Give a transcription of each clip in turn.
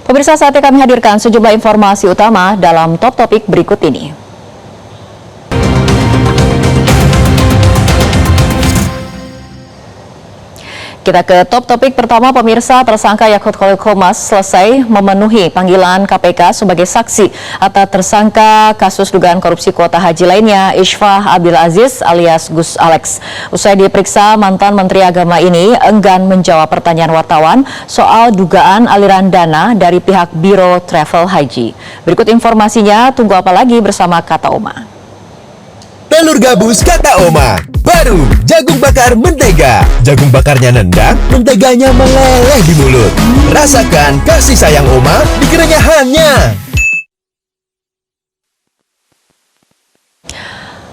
Pemirsa, saatnya kami hadirkan sejumlah informasi utama dalam Top Topik berikut ini. Kita ke top topik pertama, pemirsa. Tersangka Yakut Khalil Qomas selesai memenuhi panggilan KPK sebagai saksi atas tersangka kasus dugaan korupsi kuota haji lainnya, Ishfah Abdul Aziz alias Gus Alex. Usai diperiksa, mantan Menteri Agama ini enggan menjawab pertanyaan wartawan soal dugaan aliran dana dari pihak Biro Travel Haji. Berikut informasinya, tunggu apa lagi bersama Kata Oma. Telur gabus Kata Oma. Baru jagung bakar mentega. Jagung bakarnya nendang, menteganya meleleh di mulut. Rasakan kasih sayang Oma di kerenyahannya.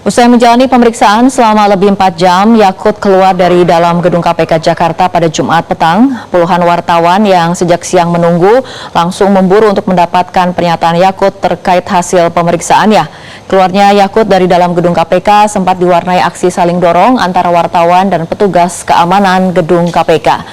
Usai menjalani pemeriksaan selama lebih 4 jam, Yakut keluar dari dalam gedung KPK Jakarta pada Jumat petang. Puluhan wartawan yang sejak siang menunggu langsung memburu untuk mendapatkan pernyataan Yakut terkait hasil pemeriksaannya. Keluarnya Yakut dari dalam gedung KPK sempat diwarnai aksi saling dorong antara wartawan dan petugas keamanan gedung KPK.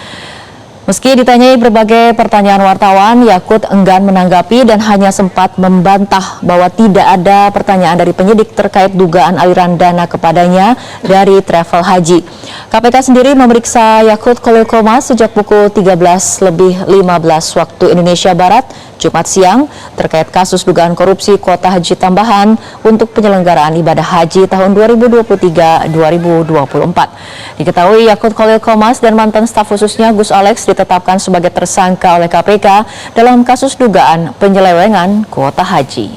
Meski ditanyai berbagai pertanyaan wartawan, Yakut enggan menanggapi dan hanya sempat membantah bahwa tidak ada pertanyaan dari penyidik terkait dugaan aliran dana kepadanya dari travel haji. KPK sendiri memeriksa Yakut Khalil Qomas sejak pukul 13.15 waktu Indonesia Barat, Jumat siang, terkait kasus dugaan korupsi kuota haji tambahan untuk penyelenggaraan ibadah haji tahun 2023-2024. Diketahui Yakut Khalil Qomas dan mantan staf khususnya Gus Alex ditetapkan sebagai tersangka oleh KPK dalam kasus dugaan penyelewengan kuota haji.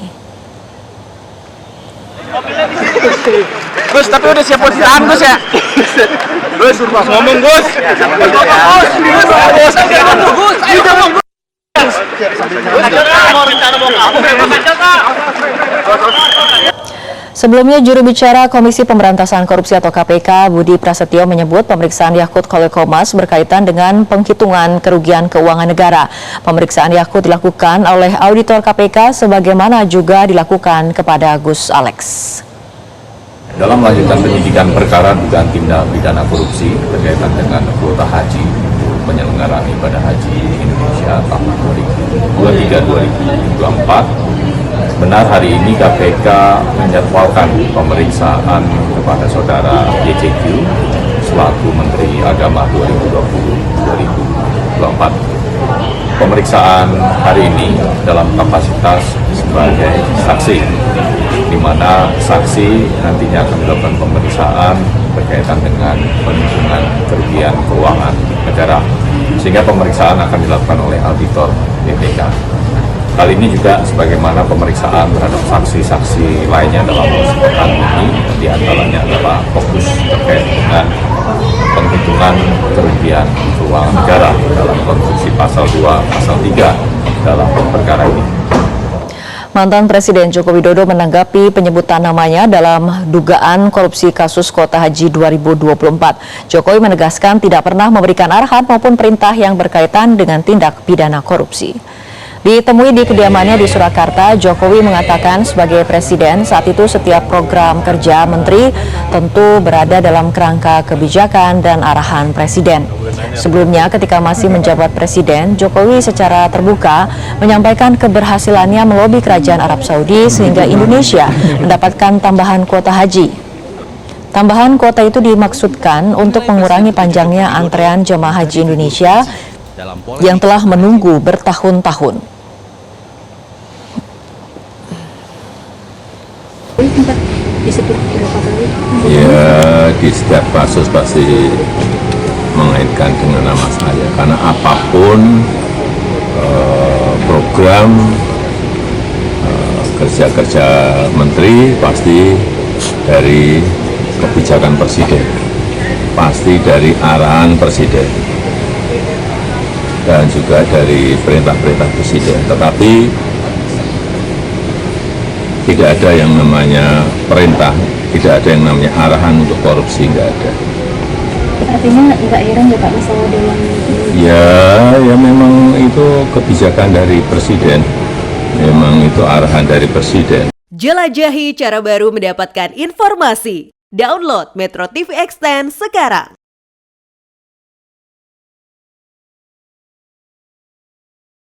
Gus, tapi udah siap buat ditahan Gus ya? Gus, ngomong Gus. Sebelumnya, juru bicara Komisi Pemberantasan Korupsi atau KPK, Budi Prasetyo menyebut pemeriksaan Yakut Khalil Qomas berkaitan dengan penghitungan kerugian keuangan negara. Pemeriksaan Yakut dilakukan oleh auditor KPK sebagaimana juga dilakukan kepada Gus Alex. Dalam melanjutkan penyidikan perkara dugaan tindak pidana korupsi berkaitan dengan kuota haji untuk penyelenggaraan ibadah haji Indonesia tahun 2023-2024, benar hari ini KPK menjadwalkan pemeriksaan kepada saudara YCQ selaku Menteri Agama 2020-2024. Pemeriksaan hari ini dalam kapasitas sebagai saksi, di mana saksi nantinya akan dilakukan pemeriksaan berkaitan dengan penghitungan kerugian keuangan negara, sehingga pemeriksaan akan dilakukan oleh auditor BPK. Kali ini juga sebagaimana pemeriksaan terhadap saksi-saksi lainnya dalam kesempatan ini, diantaranya adalah fokus terkait dengan penghitungan kerugian keuangan negara dalam konstruksi pasal 2, pasal 3 dalam perkara ini. Mantan Presiden Joko Widodo menanggapi penyebutan namanya dalam dugaan korupsi kasus kuota haji 2024. Jokowi menegaskan tidak pernah memberikan arahan maupun perintah yang berkaitan dengan tindak pidana korupsi. Ditemui di kediamannya di Surakarta, Jokowi mengatakan sebagai presiden saat itu setiap program kerja menteri tentu berada dalam kerangka kebijakan dan arahan presiden. Sebelumnya ketika masih menjabat presiden, Jokowi secara terbuka menyampaikan keberhasilannya melobi kerajaan Arab Saudi sehingga Indonesia mendapatkan tambahan kuota haji. Tambahan kuota itu dimaksudkan untuk mengurangi panjangnya antrean jemaah haji Indonesia yang telah menunggu bertahun-tahun. Ya, di setiap kasus pasti mengaitkan dengan nama saya, karena apapun program kerja-kerja menteri pasti dari kebijakan presiden, pasti dari arahan presiden, dan juga dari perintah-perintah presiden. Tetapi tidak ada yang namanya perintah, tidak ada yang namanya arahan untuk korupsi, nggak ada. Artinya nggak heran ya Pak masalah dalam ya memang itu kebijakan dari presiden, memang itu arahan dari presiden. Jelajahi cara baru mendapatkan informasi. Download Metro TV Extend sekarang.